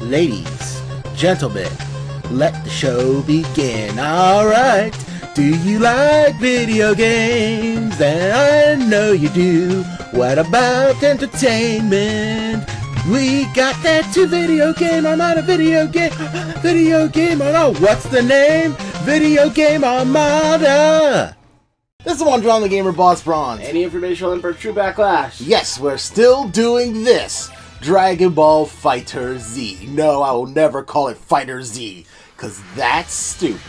Ladies, gentlemen, let the show begin. Alright, do you like video games? And I know you do. What about entertainment? We got that too. Video game, I'm on a video game. Video game, oh, what's the name? Video Game Armada. This is One John the Gamer Boss Bronze. Any information on for True Backlash? Yes, we're still doing this. Dragon Ball Fighter Z. No, I will never call it Fighter Z, because that's stupid.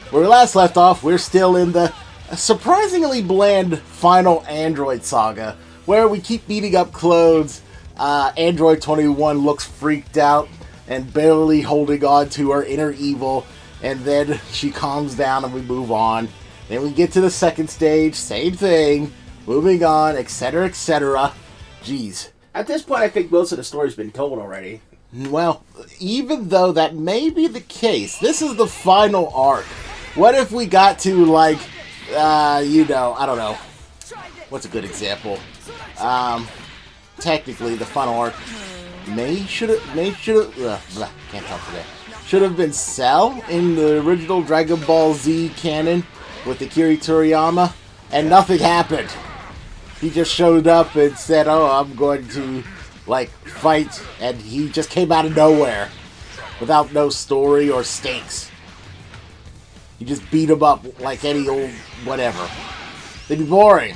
Where we last left off, we're still in the surprisingly bland final Android saga, where we keep beating up clones. Android 21 looks freaked out and barely holding on to her inner evil, and then she calms down and we move on. Then we get to the second stage, same thing, moving on, etc., etc. Jeez. At this point, I think most of the story's been told already. Well, even though that may be the case, this is the final arc. What if we got to, like, I don't know. What's a good example? Technically, the final arc should have been Cell in the original Dragon Ball Z canon with Akira Toriyama, and nothing happened. He just showed up and said, oh, I'm going to, like, fight, and he just came out of nowhere without no story or stakes. You just beat him up like any old whatever. They'd be boring.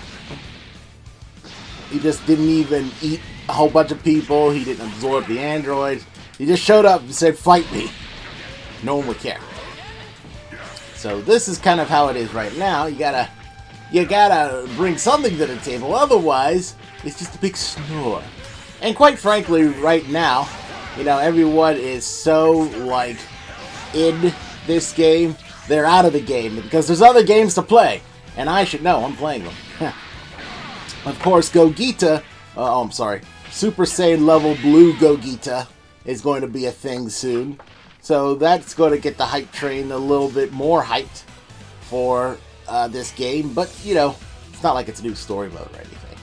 He just didn't even eat a whole bunch of people. He didn't absorb the android. He just showed up and said, fight me. No one would care. So this is kind of how it is right now. You gotta bring something to the table. Otherwise, it's just a big snore. And quite frankly, right now, everyone is so, like, in this game, they're out of the game because there's other games to play. And I should know, I'm playing them. Of course, Gogeta, Super Saiyan level Blue Gogeta is going to be a thing soon. So that's going to get the hype train a little bit more hyped for this game. But, it's not like it's a new story mode or anything.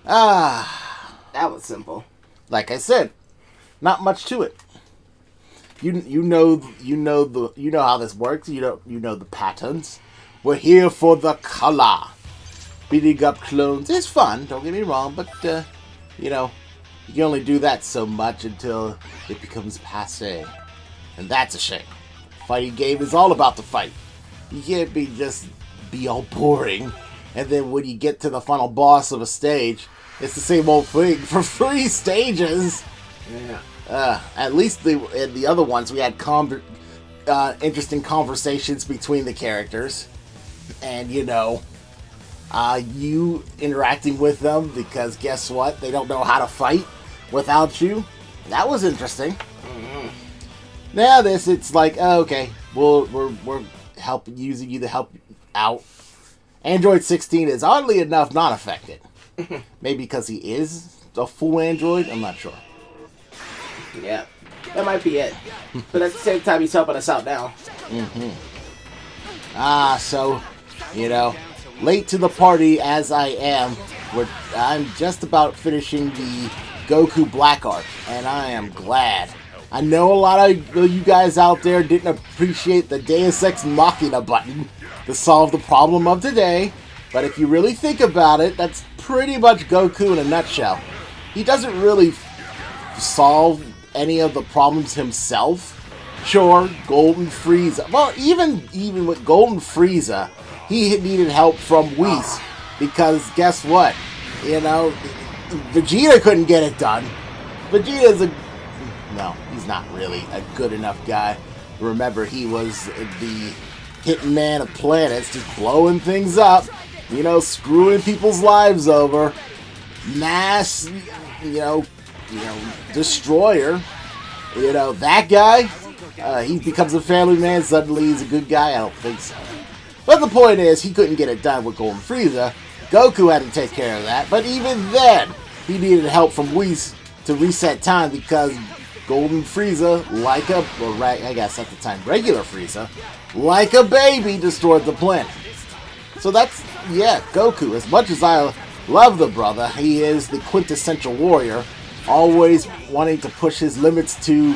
That was simple. Like I said, not much to it. You know how this works. You know the patterns. We're here for the color. Beating up clones is fun, don't get me wrong, but, you can only do that so much until it becomes passé. And that's a shame. Fighting game is all about the fight. You can't be all boring, and then when you get to the final boss of a stage, it's the same old thing for 3 stages. Yeah. At least in the other ones, we had interesting conversations between the characters. And, you interacting with them, because guess what? They don't know how to fight without you. That was interesting. Mm-hmm. Now it's like, oh, okay, we're using you to help out. Android 16 is oddly enough not affected. Maybe because he is a full android? I'm not sure. Yeah, that might be it. But at the same time, he's helping us out now. Mm-hmm. So, late to the party as I am, I'm just about finishing the Goku Black Arc, and I am glad. I know a lot of you guys out there didn't appreciate the Deus Ex Machina button to solve the problem of today, but if you really think about it, that's pretty much Goku in a nutshell. He doesn't really solve any of the problems himself. Sure, Golden Frieza. Well, even with Golden Frieza, he needed help from Whis, because guess what? Vegeta couldn't get it done. Vegeta's he's not really a good enough guy. Remember, he was the hitman of planets, just blowing things up, screwing people's lives over. Mass, destroyer. That guy, he becomes a family man, suddenly he's a good guy? I don't think so. But the point is, he couldn't get it done with Golden Frieza. Goku had to take care of that, but even then, he needed help from Whis to reset time, because Golden Frieza, I guess at the time, regular Frieza, like a baby, destroyed the planet. So that's, Goku. As much as I love the brother, he is the quintessential warrior, always wanting to push his limits to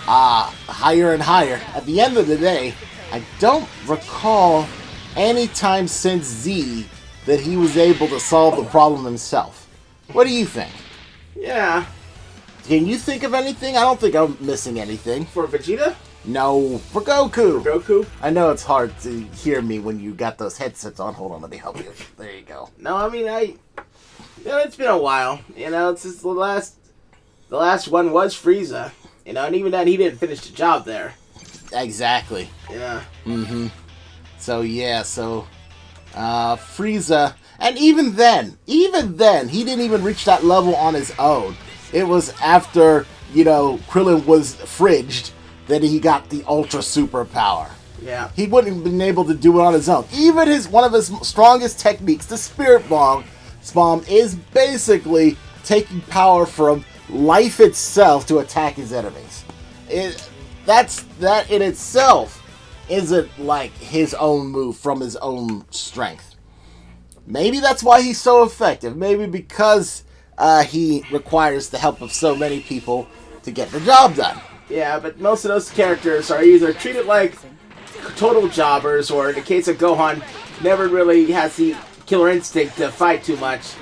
higher and higher. At the end of the day, I don't recall any time since Z that he was able to solve the problem himself. What do you think? Yeah. Can you think of anything? I don't think I'm missing anything. For Vegeta? No, for Goku. Goku? I know it's hard to hear me when you got those headsets on. Hold on, let me help you. There you go. No, I mean, it's been a while. It's just the last one was Frieza. And even then, he didn't finish the job there. Exactly. Yeah. Mm-hmm. So, Frieza, and even then, he didn't even reach that level on his own. It was after, Krillin was fridged that he got the Ultra Superpower. Yeah. He wouldn't have been able to do it on his own. Even one of his strongest techniques, the Spirit Bomb, is basically taking power from life itself to attack his enemies. That in itself isn't like his own move from his own strength. Maybe that's why he's so effective. Maybe because he requires the help of so many people to get the job done. Yeah, but most of those characters are either treated like total jobbers, or in the case of Gohan, never really has the killer instinct to fight too much.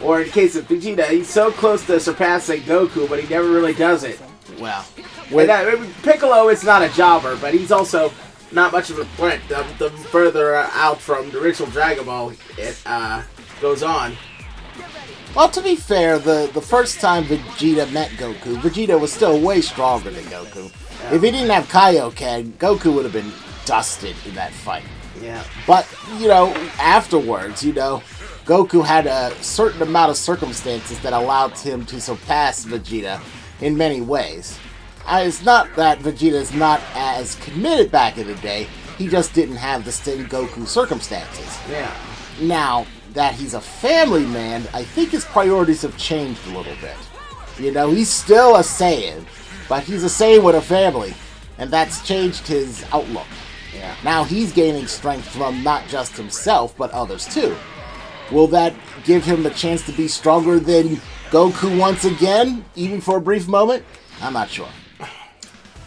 Or in the case of Vegeta, he's so close to surpassing Goku, but he never really does it. Wow. Piccolo is not a jobber, but he's also not much of a threat the further out from the original Dragon Ball it goes on. Well, to be fair, the first time Vegeta met Goku, Vegeta was still way stronger than Goku. Yeah. If he didn't have Kaioken, Goku would have been dusted in that fight. Yeah. But, afterwards, Goku had a certain amount of circumstances that allowed him to surpass Vegeta in many ways. It's not that Vegeta is not as committed back in the day, he just didn't have the same Goku circumstances. Yeah. Now that he's a family man, I think his priorities have changed a little bit. He's still a Saiyan, but he's a Saiyan with a family, and that's changed his outlook. Yeah. Now he's gaining strength from not just himself, but others too. Will that give him a chance to be stronger than Goku once again, even for a brief moment? I'm not sure.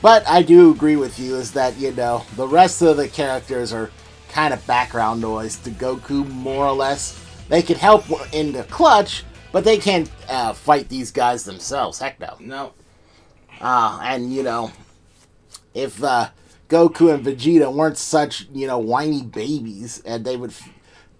But I do agree with you, is that, the rest of the characters are kind of background noise to Goku, more or less. They can help in the clutch, but they can't fight these guys themselves. Heck no. No. And, if Goku and Vegeta weren't such, whiny babies, and they would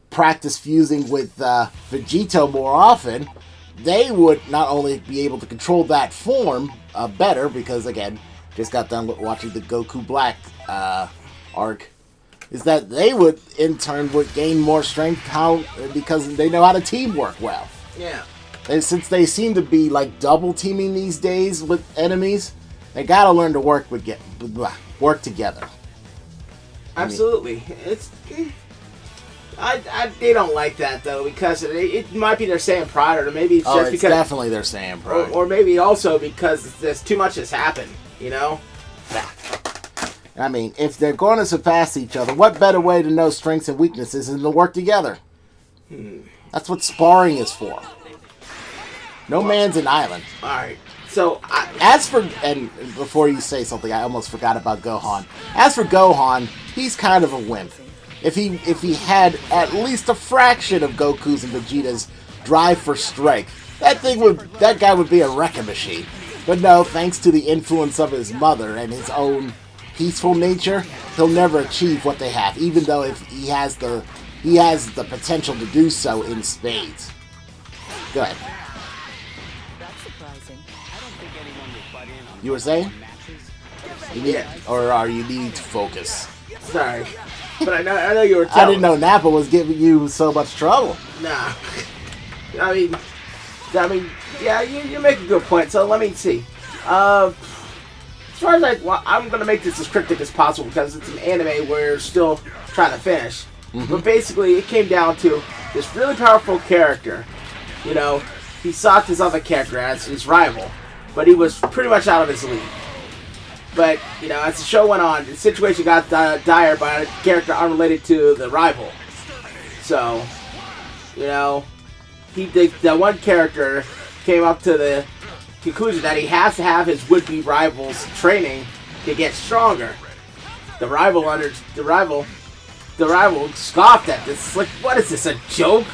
practice fusing with Vegito more often, they would not only be able to control that form better, because, again, just got done with watching the Goku Black arc, is that they would, in turn, gain more strength because they know how to teamwork well. Yeah. And since they seem to be, double teaming these days with enemies, they gotta learn to work together. Absolutely. They don't like that, though, because it might be their Saiyan pride, or maybe it's just because... definitely their Saiyan pride. Or maybe also because there's too much has happened, Yeah. I mean, if they're going to surpass each other, what better way to know strengths and weaknesses than to work together? That's what sparring is for. No man's an island. Alright, so... And before you say something, I almost forgot about Gohan. As for Gohan, he's kind of a wimp. If he had at least a fraction of Goku's and Vegeta's drive for strength, that guy would be a wrecking machine. But no, thanks to the influence of his mother and his own peaceful nature, he'll never achieve what they have, even though if he has the potential to do so in spades. Go ahead. That's surprising. I don't think anyone would butt in on You were saying? You need to focus? Sorry. But I know you were telling I didn't know Nappa was giving you so much trouble. Nah. I mean, yeah, you make a good point. So let me see. As far as I'm gonna make this as cryptic as possible because it's an anime we're still trying to finish. Mm-hmm. But basically, it came down to this really powerful character. He sought his other character as his rival, but he was pretty much out of his league. But, as the show went on, the situation got dire by a character unrelated to the rival. So, that one character came up to conclusion that he has to have his would-be rivals training to get stronger. The rival scoffed at this. Like, what is this, a joke?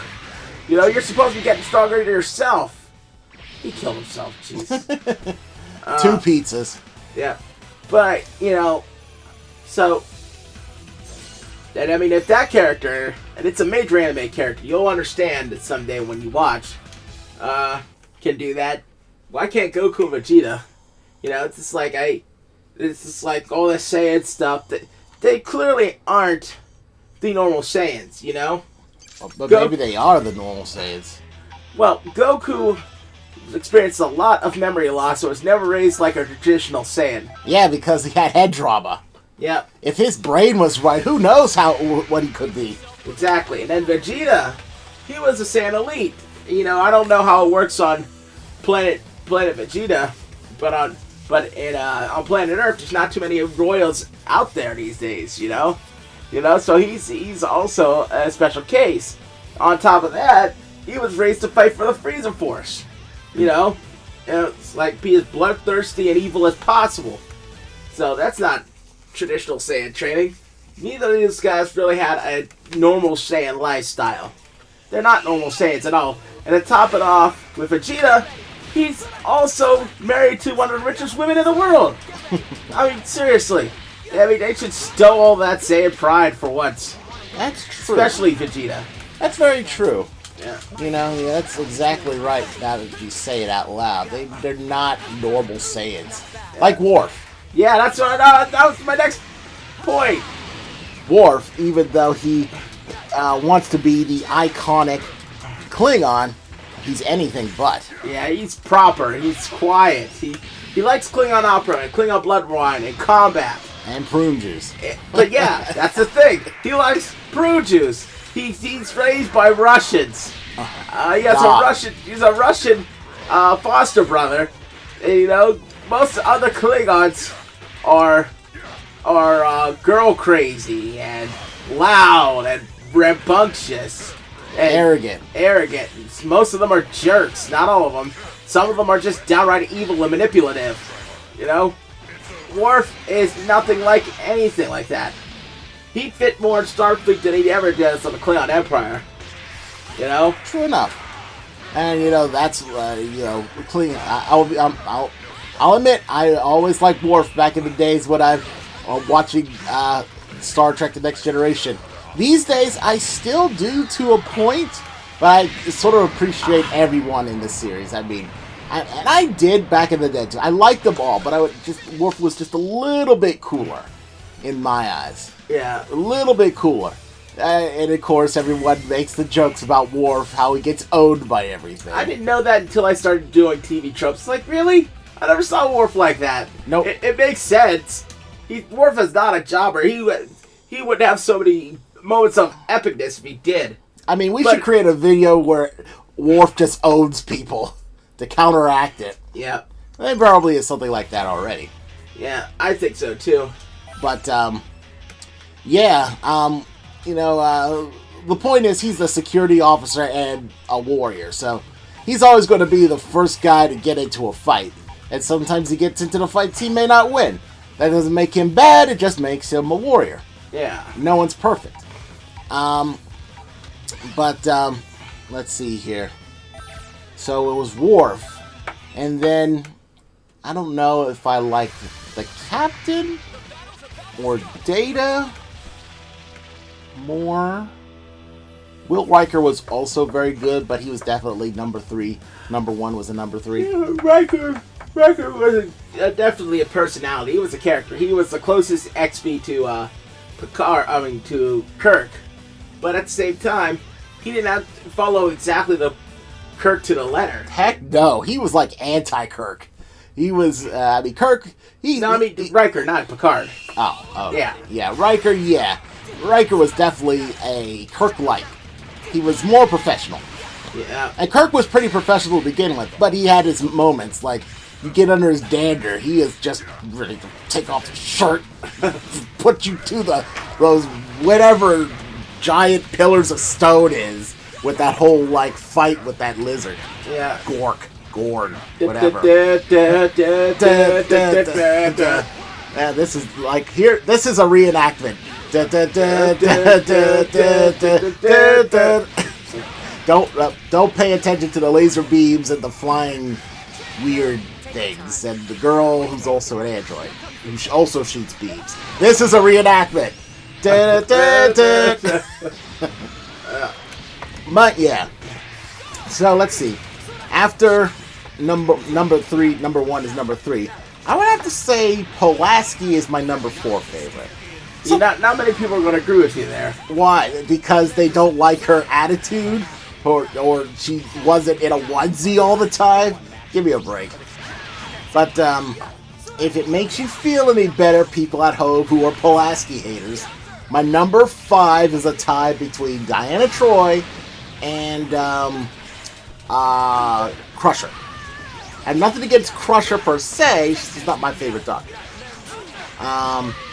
You know, you're supposed to be getting stronger yourself. He killed himself, jeez. 2 pizzas. Yeah. But, you know, so, and I mean, if that character, and it's a major anime character, you'll understand that someday when you watch, can do that. Why can't Goku and Vegeta? You know, it's just like all this Saiyan stuff that they clearly aren't the normal Saiyans, you know? But maybe they are the normal Saiyans. Well, Goku experienced a lot of memory loss, so was never raised like a traditional Saiyan. Yeah, because he had head trauma. Yeah, If his brain was right, who knows what he could be. exactly. And then Vegeta, he was a Saiyan Elite. You know, I don't know how it works on Planet Vegeta, but on Planet Earth, there's not too many royals out there these days. You know, so he's also a special case. On top of that, he was raised to fight for the Frieza Force. You know, it's like be as bloodthirsty and evil as possible. So that's not traditional Saiyan training. Neither of these guys really had a normal Saiyan lifestyle. They're not normal Saiyans at all. And to top it off with Vegeta, he's also married to one of the richest women in the world. I mean, seriously. I mean, they should stow all that Saiyan pride for once. That's true. Especially Vegeta. That's very true. Yeah. You know, yeah, that's exactly right now that you say it out loud. They're not normal Saiyans. Like Worf. Yeah, that's what that was my next point. Worf, even though he wants to be the iconic Klingon, he's anything but. Yeah, he's proper. He's quiet. He likes Klingon opera and Klingon blood wine and combat. And prune juice. But yeah, that's the thing. He likes prune juice. He's raised by Russians. He's a Russian foster brother. And, you know, most other Klingons are girl crazy and loud and rambunctious and arrogant. Most of them are jerks. Not all of them. Some of them are just downright evil and manipulative. You know, Worf is nothing like anything like that. He'd fit more in Starfleet than he ever does on the Klingon Empire. You know? True enough. And you know that's clean. I'll admit I always liked Worf back in the days when I was watching Star Trek: The Next Generation. These days I still do to a point, but I sort of appreciate everyone in this series. I mean, I did back in the day too. I liked them all, but Worf was just a little bit cooler in my eyes. Yeah. A little bit cooler. And of course, everyone makes the jokes about Worf, how he gets owned by everything. I didn't know that until I started doing TV tropes. Like, really? I never saw Worf like that. Nope. It makes sense. Worf is not a jobber. He wouldn't have so many moments of epicness if he did. I mean, we should create a video where Worf just owns people to counteract it. Yeah. There probably is something like that already. Yeah, I think so too. But, the point is he's a security officer and a warrior, so he's always going to be the first guy to get into a fight. And sometimes he gets into the fights he may not win. That doesn't make him bad, it just makes him a warrior. Yeah. No one's perfect. Let's see here. So it was Worf. And then, I don't know if I liked the captain or Data more. Will Riker was also very good, but he was definitely number 3. Number 1 was a number 3. Yeah, Riker was definitely a personality. He was a character. He was the closest XP to to Kirk. But at the same time, he did not follow exactly the Kirk to the letter. Heck no, he was like anti-Kirk. He was, Kirk. Riker, not Picard. Oh, yeah, Riker. Yeah, Riker was definitely a Kirk-like. He was more professional. Yeah, and Kirk was pretty professional to begin with, but he had his moments. Like you get under his dander, he is just ready to take off his shirt, put you to those whatever giant pillars of stone is with that whole fight with that lizard. Yeah, Gork. Gorn, whatever. Yeah, this is like here. This is a reenactment. Don't pay attention to the laser beams and the flying weird things, and the girl who's also an android who also shoots beams. This is a reenactment. But yeah. So let's see. After number one is number 3. I would have to say Pulaski is my number 4 favorite. So, not many people are going to agree with you there. Why? Because they don't like her attitude? Or she wasn't in a onesie all the time? Give me a break. But, if it makes you feel any better, people at home who are Pulaski haters, my number 5 is a tie between Diana Troy and, Crusher. I have nothing against Crusher per se, she's not my favorite Doctor.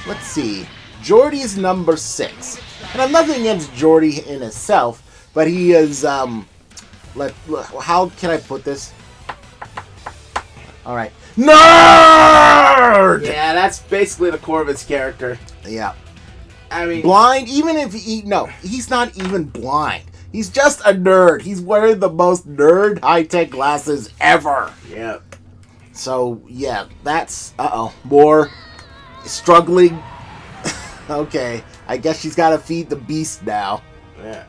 Let's see. Geordi is number 6. And I have nothing against Geordi in itself, but he is, how can I put this? Alright. Nerd! Yeah, that's basically the core of his character. Yeah. I mean... Blind, even if he's not even blind. He's just a nerd. He's wearing the most nerd high-tech glasses ever. Yeah. So, yeah, that's... more struggling. Okay, I guess she's got to feed the beast now. Yeah.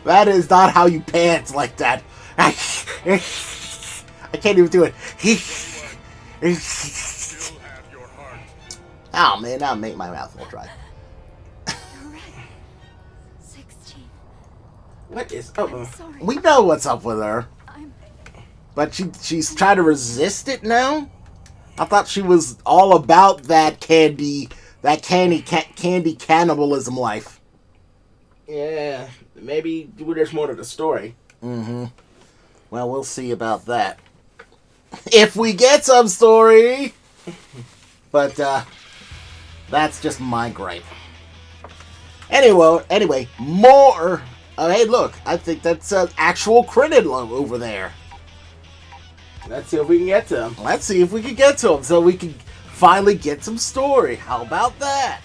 That is not how you pants like that. I can't even do it. Oh, man, that'll make my mouth all dry. 16. What is... I'm sorry. We know what's up with her. I'm... But she's trying to resist it now? I thought she was all about that candy cannibalism life. Yeah, maybe there's more to the story. Mm-hmm. Well, we'll see about that. If we get some story! But, that's just my gripe. Anyway, more... hey, look, I think that's an actual credit over there. Let's see if we can get to him. Let's see if we can get to him so we can finally get some story. How about that?